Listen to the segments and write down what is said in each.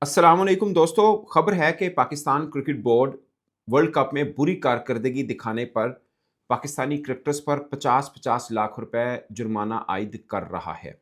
अस्सलाम वालेकुम दोस्तों। खबर है कि Pakistan cricket board world cup में बुरी कारकर्दगी दिखाने पर पाकिस्तानी क्रिकेटर्स पर 50-50 लाख रुपए जुर्माना आयद कर रहा है।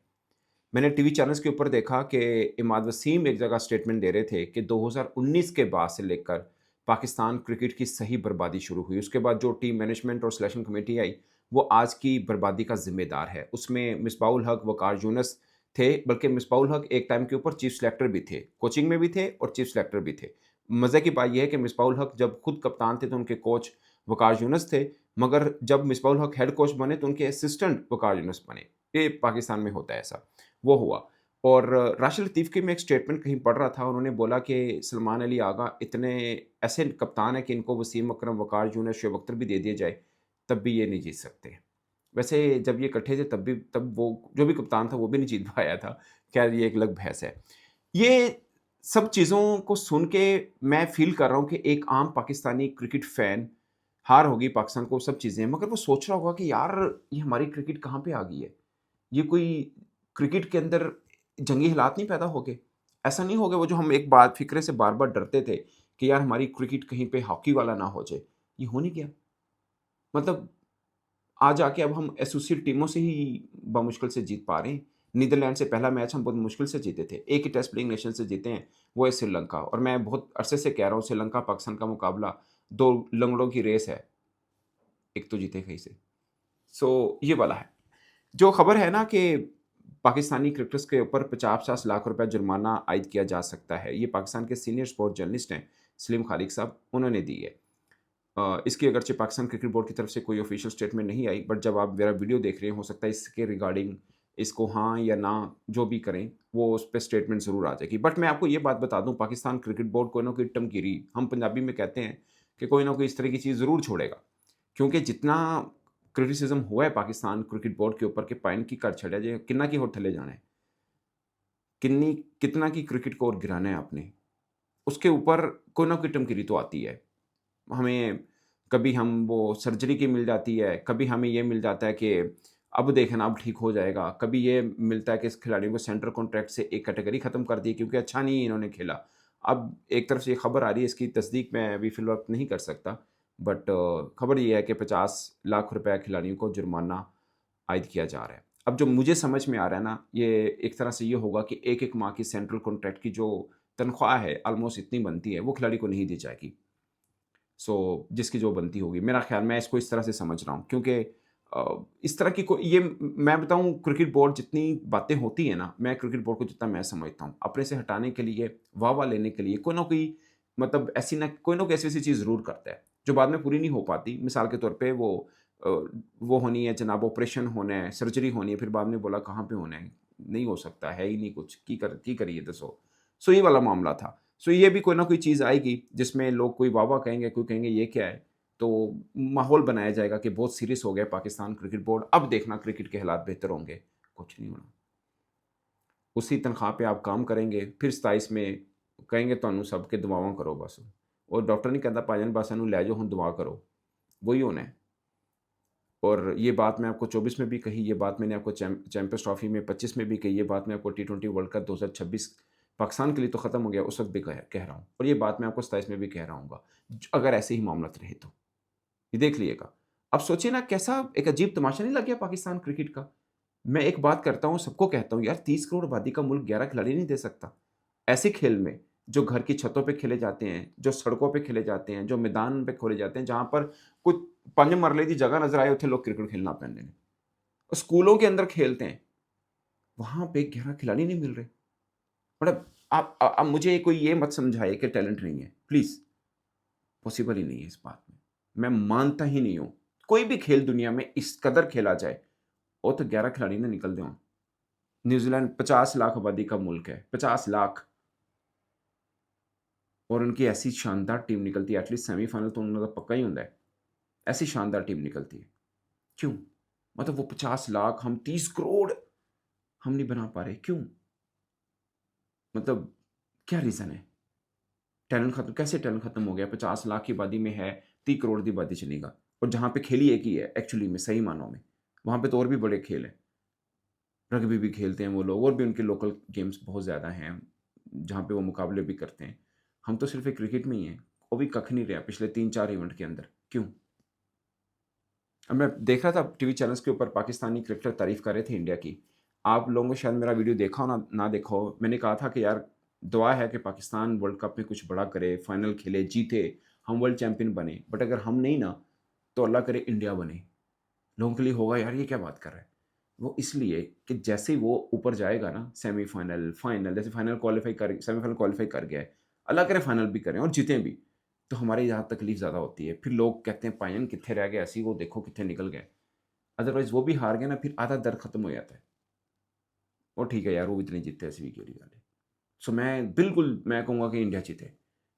मैंने टीवी चैनल्स के ऊपर देखा कि इमाद वसीम एक जगह स्टेटमेंट दे रहे थे कि 2019 के बाद से लेकर पाकिस्तान क्रिकेट की सही बर्बादी शुरू हुई। उसके बाद जो टीम मैनेजमेंट और सिलेक्शन कमेटी आई, वो आज की बर्बादी का ज़िम्मेदार है। उसमें मिसबाह-उल हक, वक़ार यूनुस थे, बल्कि मिसबाह-उल हक एक टाइम के ऊपर चीफ सेलेक्टर भी थे, कोचिंग में भी थे और चीफ सेलेक्टर भी थे। मज़े की बात ये है कि मिसबाह-उल हक जब खुद कप्तान थे तो उनके कोच वक़ार यूनुस थे, मगर जब मिसबाह-उल हक हेड कोच बने तो उनके असिस्टेंट वक़ार यूनुस बने। ये पाकिस्तान में होता है ऐसा। वो हुआ। और राशिद लतीफ़ की मैं एक स्टेटमेंट कहीं पढ़ रहा था, उन्होंने बोला कि सलमान अली आगा इतने ऐसे कप्तान हैं कि इनको वसीम अकरम, वक़ार यूनुस, शोएब अख्तर भी दे दिया जाए, तब भी ये नहीं जीत सकते। वैसे जब ये इकट्ठे थे तब वो जो भी कप्तान था वो भी नहीं जीत पाया था। ख़ैर ये एक अलग बहस है। ये सब चीज़ों को सुन के मैं फ़ील कर रहा हूँ कि एक आम पाकिस्तानी क्रिकेट फ़ैन, हार होगी पाकिस्तान को, सब चीज़ें हैं, मगर वो सोच रहा होगा कि यार ये हमारी क्रिकेट कहाँ पे आ गई है? ये कोई क्रिकेट के अंदर जंगी हालात नहीं पैदा हो गए? ऐसा नहीं हो गया वो जो हम एक बात फ़िक्रे से बार-बार डरते थे कि यार हमारी क्रिकेट कहीं पे हॉकी वाला ना हो जाए, ये हो नहीं गया। मतलब आज आके अब हम एसोसिएट टीमों से ही बमुश्किल से जीत पा रहे हैं। नीदरलैंड से पहला मैच हम बहुत मुश्किल से जीते थे। एक ही टेस्ट प्लेइंग नेशन से जीते हैं, वो है श्रीलंका, और मैं बहुत अरसे से कह रहा हूँ श्रीलंका-पाकिस्तान का मुकाबला 2 लंगड़ों की रेस है, एक तो जीते कहीं से। सो ये वाला है। जो खबर है ना कि पाकिस्तानी क्रिकेटर्स के ऊपर 50-50 लाख रुपए जुर्माना आयद किया जा सकता है, ये पाकिस्तान के सीनियर स्पोर्ट जर्नलिस्ट हैं, सलीम खालिक साहब, उन्होंने दी है। इसकी अगरचे पाकिस्तान क्रिकेट बोर्ड की तरफ से कोई ऑफिशियल स्टेटमेंट नहीं आई, बट जब आप मेरा वीडियो देख रहे हैं, हो सकता है इसके रिगार्डिंग इसको हाँ या ना जो भी करें, वो उस पे स्टेटमेंट ज़रूर आ जाएगी। बट मैं आपको ये बात बता दूँ, पाकिस्तान क्रिकेट बोर्ड कोई ना कोई टमकीरी, हम पंजाबी में कहते हैं कि कोई ना कोई इस तरह की चीज़ ज़रूर छोड़ेगा। क्योंकि जितना क्रिटिसिज़्म हुआ है पाकिस्तान क्रिकेट बोर्ड के ऊपर कि पाइन की कर छड़िया जे किन्ना की होर थल्ले जाना है, किन्नी कितना की क्रिकेट को और गिराना है आपने, उसके ऊपर कोई ना कोई टमकीरी तो आती है। हमें कभी हम वो सर्जरी की मिल जाती है, कभी हमें ये मिल जाता है कि अब देखना अब ठीक हो जाएगा, कभी ये मिलता है कि इस खिलाड़ियों को सेंट्रल कॉन्ट्रैक्ट से एक कैटेगरी ख़त्म कर दी क्योंकि अच्छा नहीं इन्होंने खेला। अब एक तरफ से ये खबर आ रही है, इसकी तस्दीक मैं अभी फ़िलवक़्त नहीं कर सकता, बट खबर ये है कि 50 लाख रुपए खिलाड़ियों को जुर्माना आयद किया जा रहा है। अब जो मुझे समझ में आ रहा है ना, ये एक तरह से ये होगा कि एक-एक माह की सेंट्रल कॉन्ट्रैक्ट की जो तनख्वाह है, ऑलमोस्ट इतनी बनती है, वो खिलाड़ी को नहीं दी जाएगी। जिसकी जो बनती होगी, मेरा ख़्याल, मैं इसको इस तरह से समझ रहा हूँ क्योंकि इस तरह की मैं बताऊँ, क्रिकेट बोर्ड जितनी बातें होती हैं ना, मैं क्रिकेट बोर्ड को जितना मैं समझता हूँ, अपने से हटाने के लिए, वाह-वाह लेने के लिए कोई ना कोई, मतलब कोई ना कोई ऐसी-ऐसी चीज़ ज़रूर करता है, जो बाद में पूरी नहीं हो पाती। मिसाल के तौर पे अ, वो होनी है जनाब, ऑपरेशन होना है, सर्जरी होनी है, फिर बाद में बोला कहाँ पे होना है? नहीं हो सकता, है ही नहीं कुछ, की करिए दसो। ये वाला मामला था। ये भी कोई ना कोई चीज़ आएगी जिसमें लोग कोई वाह-वाह कहेंगे, कोई कहेंगे ये क्या है? तो माहौल बनाया जाएगा कि बहुत सीरियस हो गया पाकिस्तान क्रिकेट बोर्ड, अब देखना क्रिकेट के हालात बेहतर होंगे। कुछ नहीं होना। उसी तनख्वाह पे आप काम करेंगे, फिर 27 में कहेंगे तुहानू सब के दुआवां करो बस। और डॉक्टर नहीं कहता भाईजान बस इहनू लै जाओ, हुण दुआ करो। वही होना है। और ये बात मैं आपको 24 में भी कही, ये बात मैंने आपको चैंपियंस ट्रॉफी में 25 में भी कही, ये बात मैं आपको टी20 वर्ल्ड कप 2026 पाकिस्तान के लिए तो ख़त्म हो गया, उस वक़्त भी कह रहा हूँ, और ये बात मैं आपको 27 में भी कह रहा हूँगा, अगर ऐसे ही मामलात रहे तो। ये देख लिएगा। अब सोचिए ना, कैसा एक अजीब तमाशा नहीं लग गया पाकिस्तान क्रिकेट का? मैं एक बात करता हूँ, सबको कहता हूँ, यार 30 करोड़ आबादी का मुल्क 11 खिलाड़ी नहीं दे सकता। ऐसे खेल में, जो घर की छतों पे खेले जाते हैं, जो सड़कों पे खेले जाते हैं, जो मैदान पे खोले जाते हैं, जहाँ पर कुछ 5 मरले की जगह नज़र आए, उत्थे लोग क्रिकेट खेलना पैंदे ने। और स्कूलों के अंदर खेलते हैं, वहाँ पे 11 खिलाड़ी नहीं मिल रहे। मतलब आप मुझे कोई ये मत समझाइए कि टैलेंट नहीं है, प्लीज़। पॉसिबल ही नहीं है इस बात में। मैं मानता ही नहीं हूँ। कोई भी खेल दुनिया में इस कदर खेला जाए, वो तो 11 खिलाड़ी ना निकलते हों। न्यूज़ीलैंड 50 लाख आबादी का मुल्क है, 50 लाख, और उनकी ऐसी शानदार टीम निकलती है, एटलीस्ट सेमीफाइनल तो उनका पक्का ही होता है। ऐसी शानदार टीम निकलती है। क्यों? मतलब वो 50 लाख, हम 30 करोड़ हम नहीं बना पा रहे, क्यों? मतलब क्या रीज़न है? टैलेंट खत्म, कैसे टैलेंट खत्म हो गया? 50 लाख की आबादी में है, 30 करोड़ की आबादी चलेगा, और जहाँ पे खेल ही एक ही है एक्चुअली में, सही मानों में। वहाँ पे तो और भी बड़े खेल हैं। रग्बी भी खेलते हैं वो लोग, और भी उनके लोकल गेम्स बहुत ज़्यादा हैं। जहाँ पे वो मुकाबले भी करते हैं। हम तो सिर्फ़ एक क्रिकेट में ही हैं, वो भी कख नहीं रहे हैं पिछले 3-4 इवेंट के अंदर, क्यों? अब मैं देख रहा था टीवी चैनल्स के ऊपर पाकिस्तानी क्रिकेटर तारीफ़ कर रहे थे इंडिया की। आप लोगों ने शायद मेरा वीडियो देखा हो ना देखा हो, मैंने कहा था कि यार दुआ है कि पाकिस्तान वर्ल्ड कप में कुछ बड़ा करे, फाइनल खेले, जीते, हम वर्ल्ड चैंपियन बने। बट अगर हम नहीं ना, तो अल्लाह करे इंडिया बने। लोगों के लिए होगा यार ये क्या बात कर रहा है? वो इसलिए कि जैसे ही वो ऊपर जाएगा ना सेमीफ़ाइनल, फाइनल जैसे फाइनल क्वालीफ़ाई कर सेमीफ़ाइनल क्वालीफ़ाई कर गया है, अल्लाह करे फाइनल भी करें और जीतें भी, तो हमारे यहाँ तकलीफ़ ज़्यादा होती है। फिर लोग कहते हैं पायन कित्थे रह गए ऐसे ही वो देखो कित्थे निकल गए। अदरवाइज़ वो भी हार गए ना फिर आधा दर्द खत्म हो जाता है। और ठीक है यार वो भी तो नहीं जीतते ऐसी भी केड़ी गल है। सो मैं बिल्कुल मैं कहूँगा कि इंडिया जीते।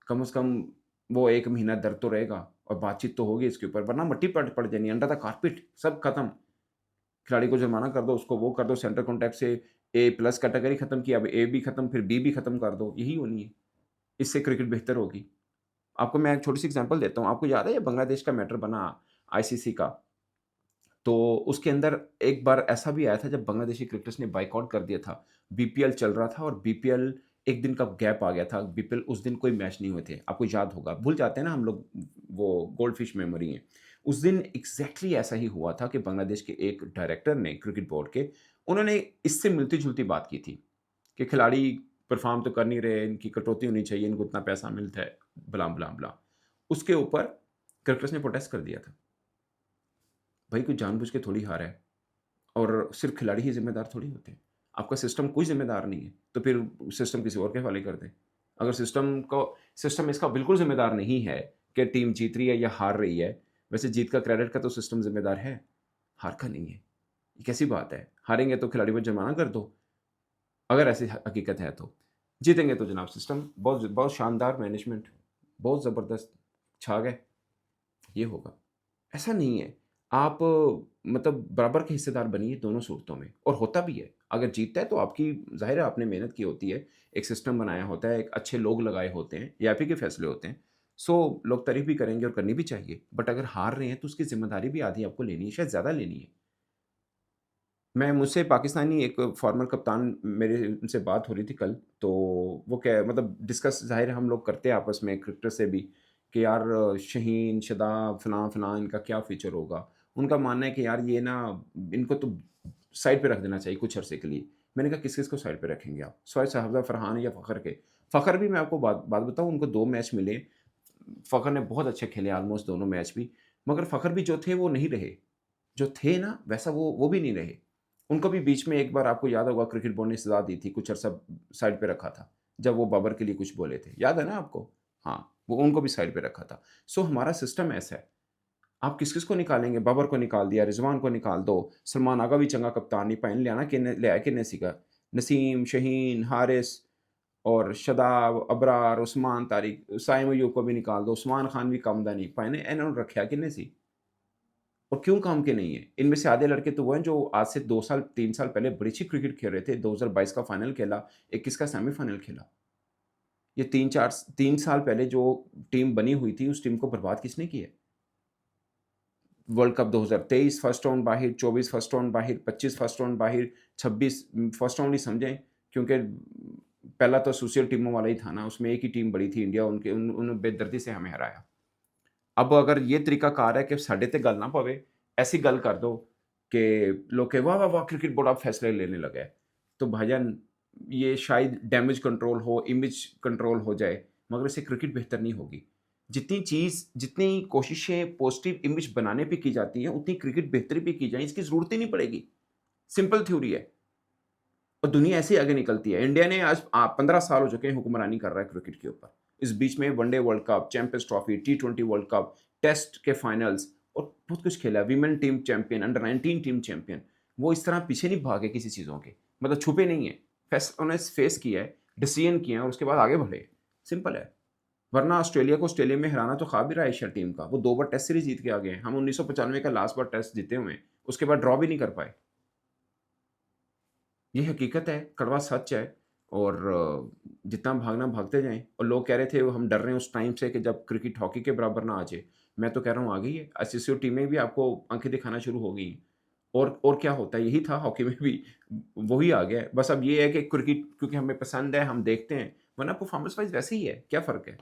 कम से कम वो 1 महीना दर्द तो रहेगा और बातचीत तो होगी इसके ऊपर वरना मिट्टी पड़ जानी अंडर द कारपेट सब खत्म। खिलाड़ी को जुर्माना कर दो, उसको वो कर दो, सेंटर कॉन्टैक्ट से ए प्लस कैटेगरी खत्म की, अब ए भी खत्म, फिर बी भी खत्म कर दो, यही होनी है। इससे क्रिकेट बेहतर होगी। आपको मैं एक छोटी-सी एग्ज़ाम्पल देता हूँ, आपको याद है ये बांग्लादेश का मैटर बना आईसीसी का, तो उसके अंदर एक बार ऐसा भी आया था जब बांग्लादेशी क्रिकेटर्स ने बायकॉट कर दिया था। बीपीएल चल रहा था और बीपीएल 1 दिन का गैप आ गया था, बीपीएल उस दिन कोई मैच नहीं हुए थे, आपको याद होगा। भूल जाते हैं ना हम लोग, वो गोल्डफ़िश मेमोरी है। उस दिन एग्ज़ैक्टली ऐसा ही हुआ था कि बांग्लादेश के एक डायरेक्टर ने क्रिकेट बोर्ड के, उन्होंने इससे मिलती-जुलती बात की थी कि खिलाड़ी परफ़ॉर्म तो कर नहीं रहे, इनकी कटौती होनी चाहिए, इनको इतना पैसा मिलता है, ब्ला। उसके ऊपर क्रिकेटर्स ने प्रोटेस्ट कर दिया था। भाई कोई जानबूझ के थोड़ी हारा है और सिर्फ़ खिलाड़ी ही ज़िम्मेदार थोड़ी होते हैं। आपका सिस्टम कोई ज़िम्मेदार नहीं है, तो फिर सिस्टम किसी और के हवाले कर दें। अगर सिस्टम इसका बिल्कुल ज़िम्मेदार नहीं है कि टीम जीत रही है या हार रही है, वैसे जीत का क्रेडिट का तो सिस्टम ज़िम्मेदार है, हार का नहीं है। ये कैसी बात है? हारेंगे तो खिलाड़ी पर जुर्माना कर दो, अगर ऐसी हकीकत है तो। जीतेंगे तो जनाब सिस्टम बहुत बहुत शानदार मैनेजमेंट, बहुत ज़बरदस्त, छा गए, ये होगा। ऐसा नहीं है। आप मतलब बराबर के हिस्सेदार बनिए दोनों सूरतों में और होता भी है। अगर जीतता है तो आपकी ज़ाहिर है आपने मेहनत की होती है, एक सिस्टम बनाया होता है, एक अच्छे लोग लगाए होते हैं, ये आप ही के फैसले होते हैं। सो लोग तारीफ़ भी करेंगे और करनी भी चाहिए। बट अगर हार रहे हैं तो उसकी ज़िम्मेदारी भी आधी आपको लेनी है, शायद ज़्यादा लेनी है। मैं मुझसे पाकिस्तानी एक फॉर्मर कप्तान मेरे उनसे बात हो रही थी कल, तो वो क्या मतलब डिस्कस ज़ाहिर है हम लोग करते हैं आपस में क्रिकेटर से भी कि यार शहीन, शादाब, फ़लाँ-फ़लाँ इनका क्या फ्यूचर होगा। उनका मानना है कि यार ये ना इनको तो साइड पे रख देना चाहिए कुछ अरसे के लिए। मैंने कहा किस-किस को साइड पे रखेंगे आप? सिवाय शहज़ाद फरहान या फ़खर के। फ़खर भी मैं आपको बात बात बताऊँ उनको 2 मैच मिले। फ़खर ने बहुत अच्छे खेले ऑलमोस्ट दोनों मैच भी, मगर फ़खर भी जो थे वो नहीं रहे। जो थे ना वैसा वो भी नहीं रहे। उनको भी बीच में एक बार आपको याद होगा क्रिकेट बोर्ड ने सज़ा दी थी, कुछ अरसा साइड पे रखा था, जब वो बाबर के लिए कुछ बोले थे, याद है ना आपको? हाँ, वो उनको भी साइड पे रखा था। सो हमारा सिस्टम ऐसा है, आप किस-किस को निकालेंगे? बाबर को निकाल दिया, रिज़वान को निकाल दो, सलमान आगा भी चंगा कप्तान नहीं भाई लियाना किन्ने लियाया किन्ने सीगा? नसीम, शहीन, हारिस और शादाब, अबरार, उस्मान तारिक, साइम अयूब को भी निकाल दो, उस्मान खान भी कम दा नहीं, भाई ने इन्हों ने रखा किन्ने सी? और क्यों काम के नहीं है? इनमें से आधे लड़के तो वो हैं जो आज से 2 साल, 3 साल पहले बड़ी अच्छी क्रिकेट खेल रहे थे। 2022 का फाइनल खेला, 21 का सेमीफाइनल खेला। ये 3 साल पहले जो टीम बनी हुई थी, उस टीम को बर्बाद किसने किया है? वर्ल्ड कप 2023 फर्स्ट राउंड बाहिर, 24 फर्स्ट राउंड बाहिर, 25 फर्स्ट राउंड बाहिर, 26 फर्स्ट राउंड ही समझें क्योंकि पहला तो एसोसिएट टीमों वाला ही था ना, उसमें एक ही टीम बड़ी थी इंडिया, उन्होंने बेदर्दी से हमें हराया। अब अगर ये तरीकाकार है कि साडे ते गल ना पवे, ऐसी गल कर दो कि लोग कहे, "वाह, वाह, वाह! क्रिकेट बोर्ड अब फैसले लेने लगा है।" तो भाईजान ये शायद डैमेज कंट्रोल हो, इमेज कंट्रोल हो जाए, मगर इससे क्रिकेट बेहतर नहीं होगी। जितनी कोशिशें पॉजिटिव इमेज बनाने पे की जाती हैं, उतनी क्रिकेट बेहतरी पे की जाए, इसकी ज़रूरत ही नहीं पड़ेगी। सिंपल थ्योरी है और दुनिया ऐसे ही आगे निकलती है। इंडिया ने आज 15 साल हो चुके हैं हुक्मरानी कर रहा है क्रिकेट के ऊपर। इस बीच में one day world cup, champions trophy, टी20 वर्ल्ड कप, टेस्ट के फाइनल्स और बहुत कुछ खेला है। Women team champion, under 19 team champion. वो इस तरह पीछे नहीं भागे किसी चीज़ों के, मतलब छुपे नहीं है। उन्होंने फेस किया है, डिसीजन किए हैं और उसके बाद आगे बढ़े। सिंपल है। वरना ऑस्ट्रेलिया को ऑस्ट्रेलिया में हराना तो ख्वाब ही रहा एशिया टीम का। वो 2 बार टेस्ट सीरीज़ जीत के आ गए हैं। हम 1995 का लास्ट बार टेस्ट जीते हुए हैं। उसके बाद ड्रॉ भी नहीं कर पाए। ये हकीकत है, कड़वा सच है और जितना भागना भागते जाएँ और लोग कह रहे थे वो हम डर रहे हैं उस टाइम से कि जब क्रिकेट हॉकी के बराबर ना आ जाए। मैं तो कह रहा हूँ आ गई है। आईसीसी टीमें भी आपको आँखें दिखाना शुरू हो गई हैं और क्या होता है, यही था हॉकी में भी, वही आ गया है। बस अब ये है कि क्रिकेट क्योंकि हमें पसंद है, हम देखते हैं, वरना परफॉर्मेंस वाइज़ वैसे ही है, क्या फ़र्क है?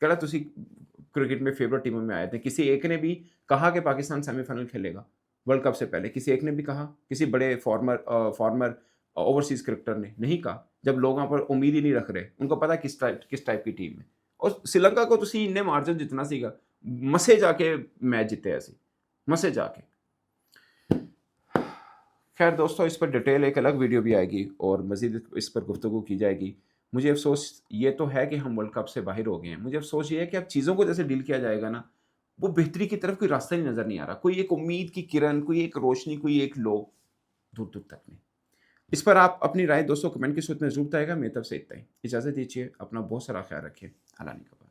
किहड़ा तुसी क्रिकेट में फ़ेवरेट टीमों में आए थे, किसी एक ने भी कहा कि पाकिस्तान सेमीफ़ाइनल खेलेगा, वर्ल्ड कप से पहले, किसी एक ने भी कहा? किसी बड़े फॉर्मर ओवरसीज़ क्रिकेटर ने? नहीं कहा। जब लोग वहाँ पर उम्मीद ही नहीं रख रहे, उनको पता है किस टाइप की टीम है। और श्रीलंका को तुसी इन्ने मार्जिन जितना सीगा, मसे जाके मैच जिते असी, मसे जाके। खैर दोस्तों, इस पर डिटेल एक अलग वीडियो भी आएगी और मज़ीद इस पर गुफ्तगू की जाएगी। मुझे अफ़सोस ये तो है कि हम वर्ल्ड कप से बाहर हो गए हैं। मुझे अफ़सोस ये है कि अब चीज़ों को जैसे डील किया जाएगा ना, वो बेहतरी की तरफ कोई रास्ता ही नज़र नहीं आ रहा। कोई एक उम्मीद की किरण, कोई एक रोशनी, कोई एक लो, दूर-दूर तक नहीं। इस पर आप अपनी राय दोस्तों कमेंट की सूरत में ज़रूर बताइएगा। मेरी तरफ से इतना ही। इजाज़त दीजिए, अपना बहुत सारा ख़्याल रखिए। अल्लाह ने